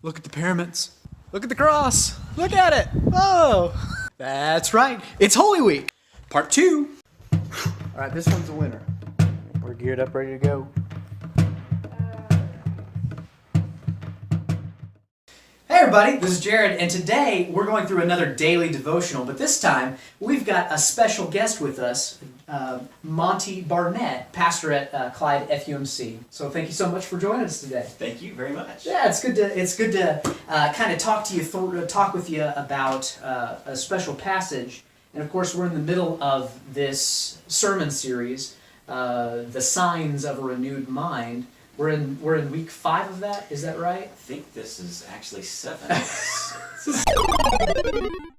Look at the pyramids. Look at the cross. Look at it. Oh, that's right. It's Holy Week, part 2. All right, this one's a winner. We're geared up, ready to go. Hey everybody, this is Jared, and today we're going through another Daily Devotional, but this time we've got a special guest with us, Monty Barnett, pastor at Clyde FUMC. So thank you so much for joining us today. Thank you very much. Yeah, it's good to kind of talk with you about a special passage, and of course we're in the middle of this sermon series, The Signs of a Renewed Mind. We're in week 5 of that, is that right? I think this is actually 7.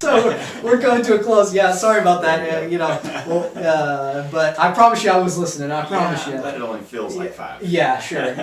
So we're coming to a close. Yeah, sorry about that. But I promise you I was listening. I promise you. But it only feels like 5. Yeah, sure.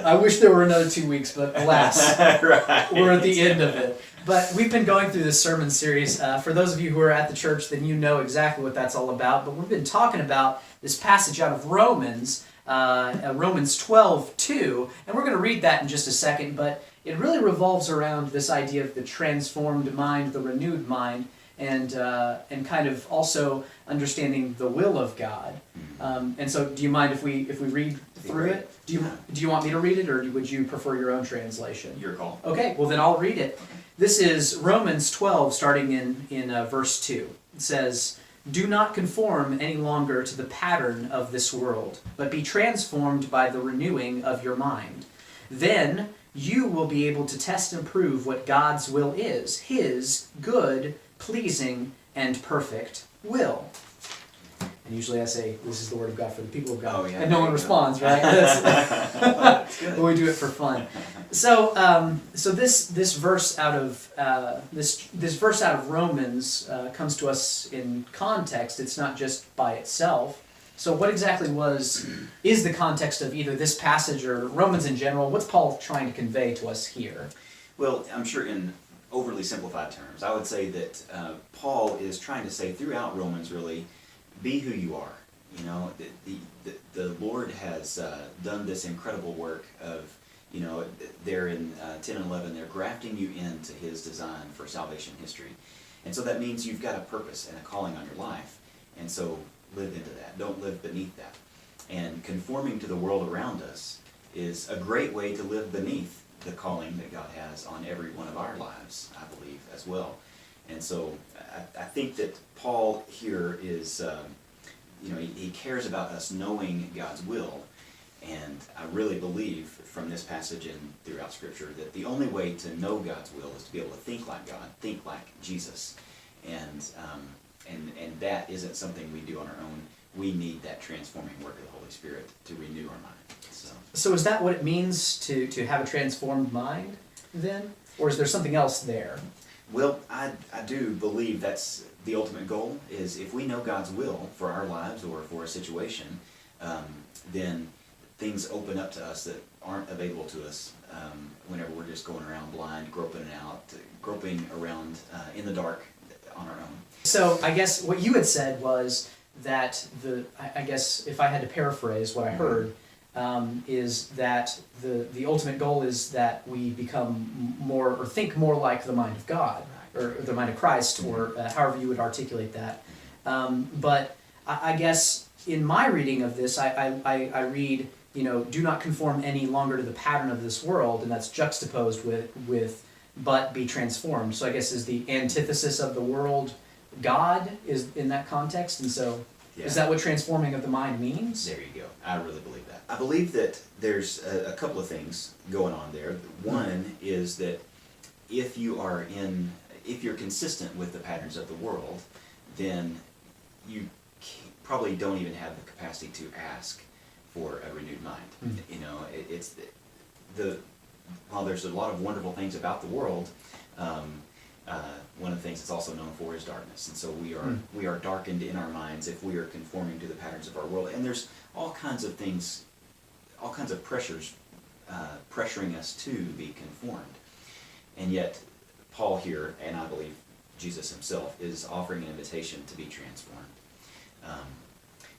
I wish there were another 2 weeks, but alas, right. We're at the end of it. But we've been going through this sermon series. For those of you who are at the church, then you know exactly what that's all about. But we've been talking about this passage out of Romans 12:2, and we're going to read that in just a second, but it really revolves around this idea of the transformed mind, the renewed mind, and kind of also understanding the will of God. And so, do you mind if we read through it? Do you want me to read it, or would you prefer your own translation? Your call. Okay, well then I'll read it. This is Romans 12, starting in verse 2. It says, "Do not conform any longer to the pattern of this world, but be transformed by the renewing of your mind. Then you will be able to test and prove what God's will is, His good, pleasing, and perfect will." And usually I say, "This is the word of God for the people of God." Oh, yeah, and no one responds, right? That's good. But we do it for fun. So, this verse out of this verse out of Romans comes to us in context. It's not just by itself. So, what exactly is the context of either this passage or Romans in general? What's Paul trying to convey to us here? Well, I'm sure in overly simplified terms, I would say that Paul is trying to say throughout Romans, really, be who you are. You know, the Lord has done this incredible work of, you know, there in 10 and 11, they're grafting you into His design for salvation history. And so that means you've got a purpose and a calling on your life. And so live into that. Don't live beneath that. And conforming to the world around us is a great way to live beneath the calling that God has on every one of our lives, I believe, as well. And so I think that Paul here is, he cares about us knowing God's will. And I really believe from this passage and throughout Scripture that the only way to know God's will is to be able to think like God, think like Jesus. And that isn't something we do on our own. We need that transforming work of the Holy Spirit to renew our mind. So is that what it means to have a transformed mind then? Or is there something else there? Well, I do believe that's the ultimate goal, is if we know God's will for our lives or for a situation, then things open up to us that aren't available to us whenever we're just going around blind, groping around in the dark on our own. So I guess what you had said was that I guess if I had to paraphrase what I heard, is that the ultimate goal is that we become more or think more like the mind of God, or the mind of Christ, or however you would articulate that. But I guess in my reading of this, I read, do not conform any longer to the pattern of this world, and that's juxtaposed with but be transformed. So I guess is the antithesis of the world God is in that context, and so is that what transforming of the mind means? There you go. I really believe that. I believe that there's a couple of things going on there. One is that if you're consistent with the patterns of the world, then you probably don't even have the capacity to ask for a renewed mind. While there's a lot of wonderful things about the world, one of the things it's also known for is darkness, and so we are darkened in our minds if we are conforming to the patterns of our world. And there's all kinds of things, all kinds of pressures pressuring us to be conformed. And yet, Paul here, and I believe Jesus himself, is offering an invitation to be transformed,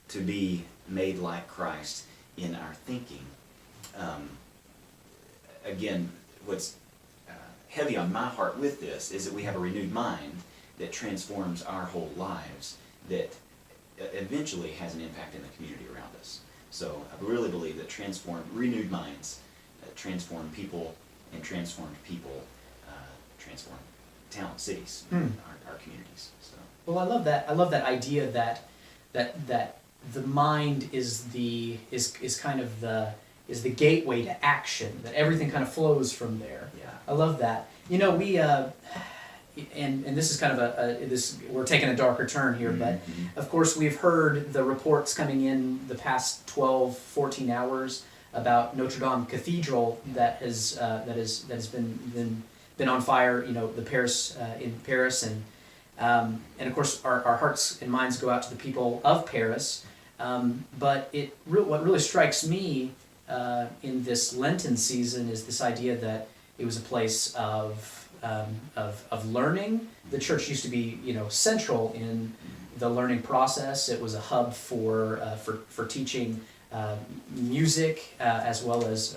to be made like Christ in our thinking. Again, what's heavy on my heart with this is that we have a renewed mind that transforms our whole lives, that eventually has an impact in the community around us. So I really believe that renewed minds transform people, and transformed people transform town, cities, our communities. So. Well, I love that. I love that idea that the mind is kind of the gateway to action. That everything kind of flows from there. Yeah. I love that. You know, we and this is kind of we're taking a darker turn here, but of course we've heard the reports coming in the past 12, 14 hours about Notre Dame Cathedral that has been on fire. You know, the Paris in Paris, and of course our hearts and minds go out to the people of Paris. But what really strikes me in this Lenten season is this idea that it was a place of learning. The church used to be, central in the learning process. It was a hub for teaching music as well as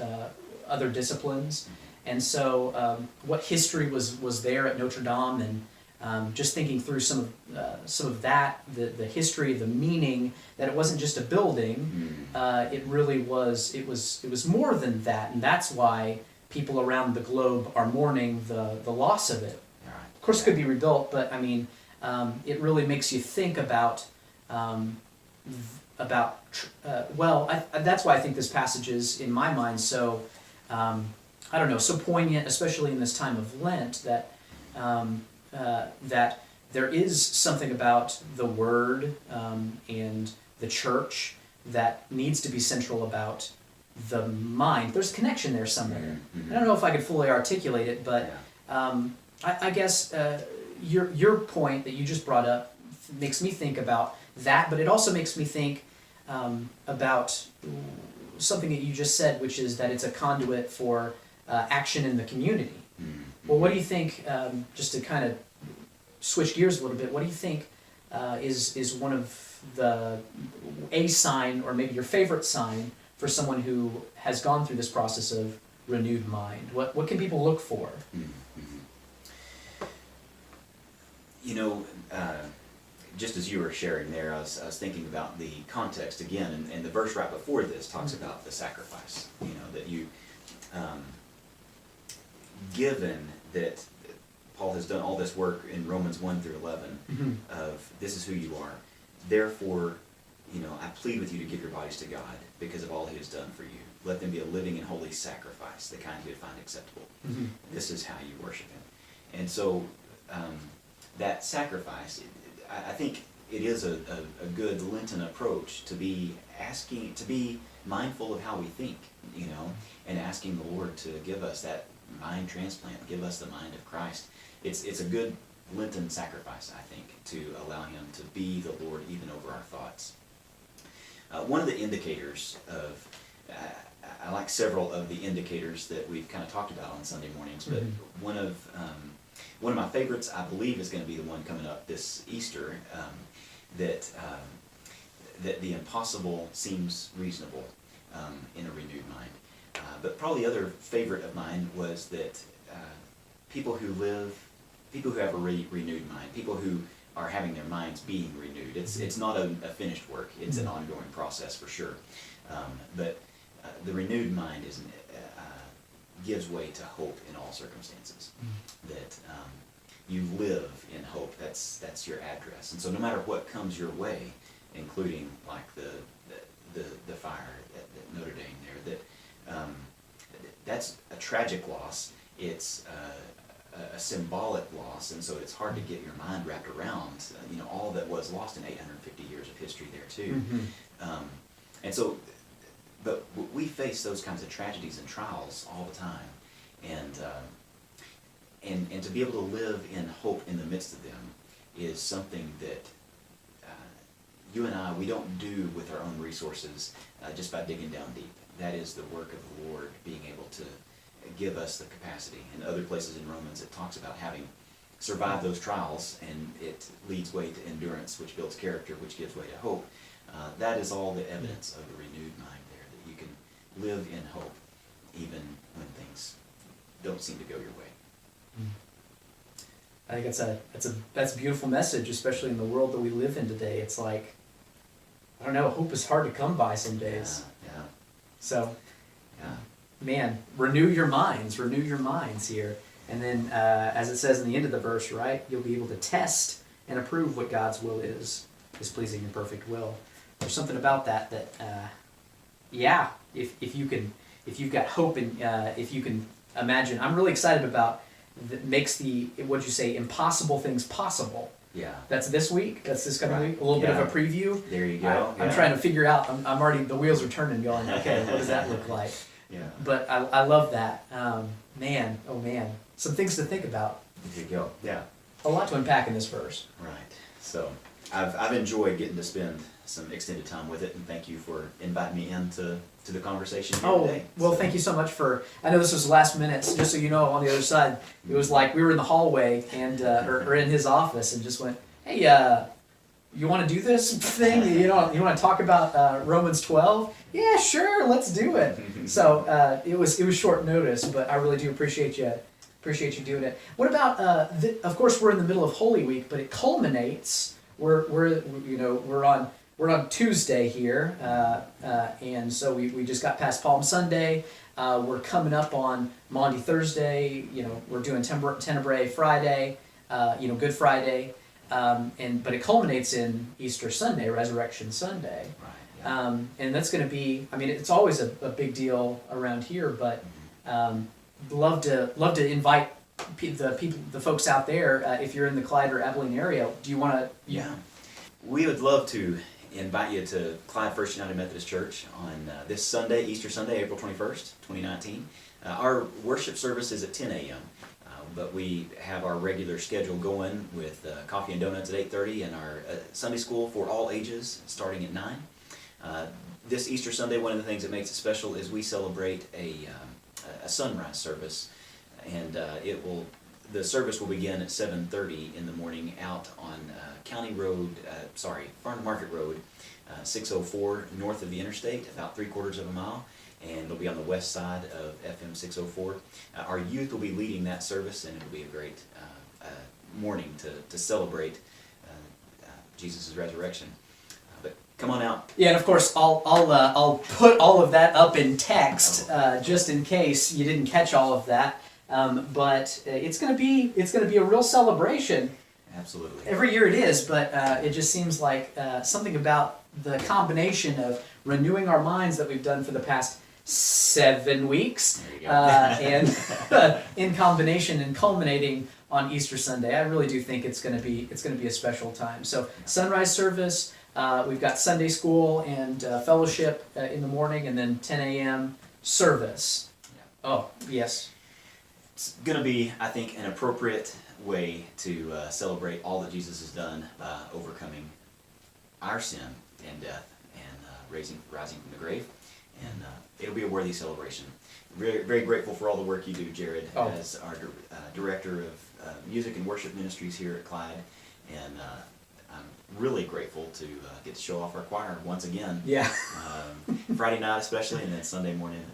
other disciplines. And so, what history was there at Notre Dame, and just thinking through some of that, the history, the meaning, that it wasn't just a building. It really was. It was more than that, and that's why people around the globe are mourning the loss of it. Right. Of course, it could be rebuilt, but I mean, it really makes you think about. That's why I think this passage is, in my mind, so I don't know, so poignant, especially in this time of Lent, that that there is something about the Word and the church that needs to be central about the mind. There's a connection there somewhere. I don't know if I could fully articulate it, but I guess your point that you just brought up makes me think about that, but it also makes me think about something that you just said, which is that it's a conduit for action in the community. Well, what do you think, just to kind of switch gears a little bit, what do you think is one of a sign, or maybe your favorite sign, for someone who has gone through this process of renewed mind? What can people look for? Just as you were sharing there, I was thinking about the context again, and the verse right before this talks about the sacrifice. That you, given that Paul has done all this work in Romans 1 through 11 of this is who you are, therefore, I plead with you to give your bodies to God because of all He has done for you. Let them be a living and holy sacrifice, the kind you would find acceptable. This is how you worship Him. And so that sacrifice, I think it is a good Lenten approach to be mindful of how we think, and asking the Lord to give us that mind transplant, give us the mind of Christ. It's a good Lenten sacrifice, I think, to allow Him to be the Lord even over our thoughts. One of the indicators of, I like several of the indicators that we've kind of talked about on Sunday mornings, but one of my favorites, I believe, is going to be the one coming up this Easter, that the impossible seems reasonable in a renewed mind. But probably the other favorite of mine was that people who have a renewed mind, people who are having their minds being renewed. It's not a finished work. It's an ongoing process for sure. But the renewed mind gives way to hope in all circumstances. That you live in hope. That's your address. And so no matter what comes your way, including like the fire at Notre Dame there, that's a tragic loss. It's a symbolic loss, and so it's hard to get your mind wrapped around all that was lost in 850 years of history there too. And so, but we face those kinds of tragedies and trials all the time, and to be able to live in hope in the midst of them is something that you and I, we don't do with our own resources just by digging down deep. That is the work of the Lord being able to give us the capacity. In other places in Romans, it talks about having survived those trials, and it leads way to endurance, which builds character, which gives way to hope. That is all the evidence of a renewed mind there, that you can live in hope even when things don't seem to go your way. I think that's a beautiful message, especially in the world that we live in today. It's like, I don't know, hope is hard to come by some days. Yeah. So, Yeah. man, renew your minds here. And then, as it says in the end of the verse, right, you'll be able to test and approve what God's will is, His pleasing and perfect will. There's something about that if you've got hope and if you can imagine, I'm really excited about that makes what'd you say, impossible things possible. Yeah. That's this week. That's this coming Right. week. A little bit of a preview. There you go. I'm trying to figure out. I'm already, the wheels are turning, going, okay, what does that look like? Yeah. But I love that. Man, oh man, some things to think about. There you go. Yeah. A lot to unpack in this verse. Right. So I've enjoyed getting to spend some extended time with it, and thank you for inviting me into the conversation here today. Well, thank you so much I know this was last minute, so just so you know, on the other side, it was like we were in the hallway and or in his office and just went, hey, you want to do this thing? You want to talk about Romans 12? Yeah, sure, let's do it. So it was short notice, but I really do appreciate you doing it. What about of course we're in the middle of Holy Week, but it culminates. We're on Tuesday here, and so we just got past Palm Sunday. We're coming up on Maundy Thursday. We're doing Tenebrae Friday. Good Friday, but it culminates in Easter Sunday, Resurrection Sunday. Right. Yeah. And that's going to be. I mean, it's always a big deal around here, but love to invite the folks out there. If you're in the Clyde or Abilene area, do you want to? Yeah, we would love to invite you to Clyde First United Methodist Church on this Sunday, Easter Sunday, April 21st, 2019. Our worship service is at 10 a.m., but we have our regular schedule going with coffee and donuts at 8:30 and our Sunday school for all ages starting at 9. This Easter Sunday, one of the things that makes it special is we celebrate a sunrise service, and the service will begin at 7:30 in the morning out on Farm Market Road, 604 north of the interstate, about 3/4 of a mile, and it'll be on the west side of FM 604. Our youth will be leading that service, and it'll be a great morning to celebrate Jesus' resurrection. But come on out. Yeah, and of course I'll put all of that up in text just in case you didn't catch all of that. But it's gonna be a real celebration. Absolutely. Every year it is, but it just seems like something about the combination of renewing our minds that we've done for the past 7 weeks, There you go. and in combination and culminating on Easter Sunday. I really do think it's gonna be a special time. So sunrise service, we've got Sunday school and fellowship in the morning, and then 10 a.m. service. Yeah. Oh yes. It's going to be, I think, an appropriate way to celebrate all that Jesus has done by overcoming our sin and death and rising from the grave. And it'll be a worthy celebration. Very, very grateful for all the work you do, Jared, as our director of music and worship ministries here at Clyde. And I'm really grateful to get to show off our choir once again. Yeah. Friday night especially, and then Sunday morning.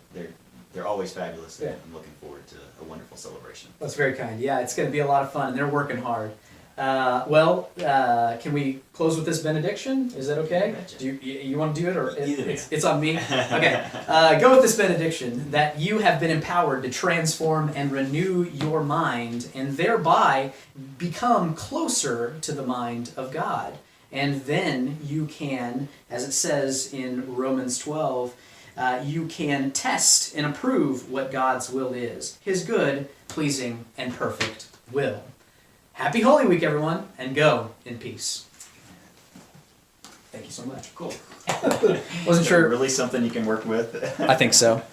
They're always fabulous, and Yeah. I'm looking forward to a wonderful celebration. That's very kind. Yeah, it's going to be a lot of fun, and they're working hard. Can we close with this benediction? Is that okay? Do you want to do it, or it's on me? Okay. Go with this benediction, that you have been empowered to transform and renew your mind, and thereby become closer to the mind of God. And then you can, as it says in Romans 12, you can test and approve what God's will is, His good, pleasing, and perfect will. Happy Holy Week, everyone, and go in peace. Thank you so much. Cool. Wasn't sure. Really something you can work with. I think so.